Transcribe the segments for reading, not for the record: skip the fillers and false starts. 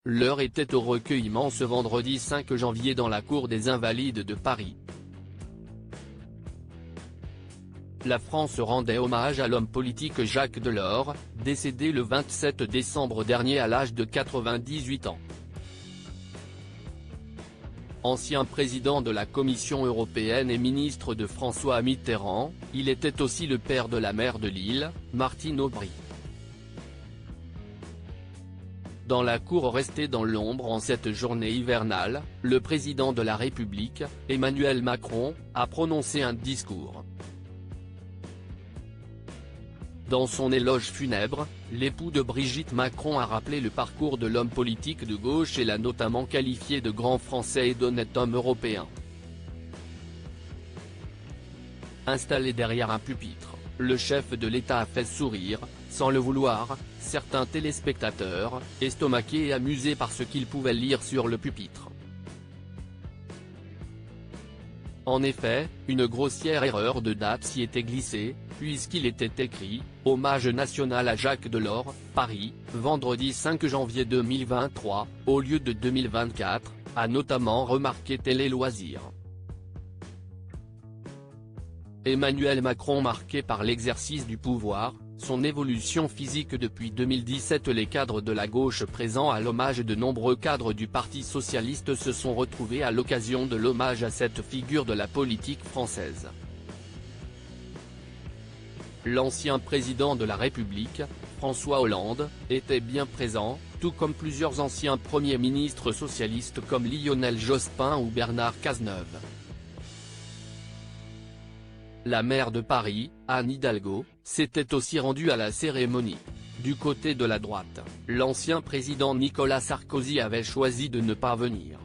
L'heure était au recueillement ce vendredi 5 janvier dans la cour des Invalides de Paris. La France rendait hommage à l'homme politique Jacques Delors, décédé le 27 décembre dernier à l'âge de 98 ans. Ancien président de la Commission européenne et ministre de François Mitterrand, il était aussi le père de la maire de Lille, Martine Aubry. Dans la cour restée dans l'ombre en cette journée hivernale, le président de la République, Emmanuel Macron, a prononcé un discours. Dans son éloge funèbre, l'époux de Brigitte Macron a rappelé le parcours de l'homme politique de gauche et l'a notamment qualifié de grand Français et d'honnête homme européen. Installé derrière un pupitre, le chef de l'État a fait sourire, sans le vouloir, certains téléspectateurs, estomaqués et amusés par ce qu'ils pouvaient lire sur le pupitre. En effet, une grossière erreur de date s'y était glissée, puisqu'il était écrit « Hommage national à Jacques Delors, Paris, vendredi 5 janvier 2023 », au lieu de 2024, a notamment remarqué Télé Loisirs. Emmanuel Macron marqué par l'exercice du pouvoir, son évolution physique depuis 2017. Les cadres de la gauche présents à l'hommage, de nombreux cadres du Parti socialiste se sont retrouvés à l'occasion de l'hommage à cette figure de la politique française. L'ancien président de la République, François Hollande, était bien présent, tout comme plusieurs anciens premiers ministres socialistes comme Lionel Jospin ou Bernard Cazeneuve. La maire de Paris, Anne Hidalgo, s'était aussi rendue à la cérémonie. Du côté de la droite, l'ancien président Nicolas Sarkozy avait choisi de ne pas venir.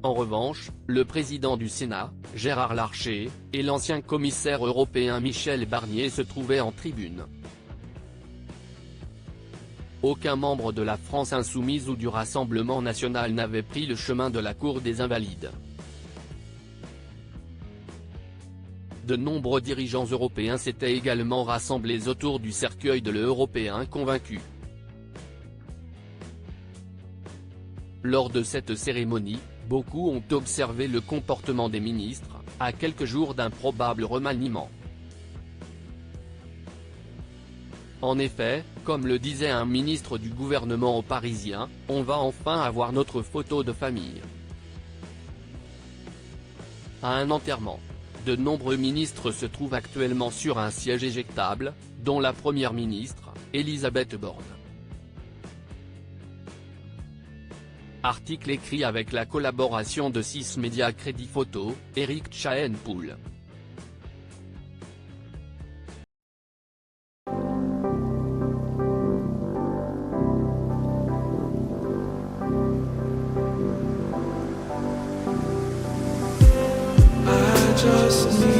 En revanche, le président du Sénat, Gérard Larcher, et l'ancien commissaire européen Michel Barnier se trouvaient en tribune. Aucun membre de la France insoumise ou du Rassemblement national n'avait pris le chemin de la cour des Invalides. De nombreux dirigeants européens s'étaient également rassemblés autour du cercueil de l'Européen convaincu. Lors de cette cérémonie, beaucoup ont observé le comportement des ministres, à quelques jours d'un probable remaniement. En effet, comme le disait un ministre du gouvernement aux Parisiens, on va enfin avoir notre photo de famille. À un enterrement, de nombreux ministres se trouvent actuellement sur un siège éjectable, dont la première ministre, Elisabeth Borne. Article écrit avec la collaboration de 6 médias Crédit Photo, Eric Chahenpoul. Just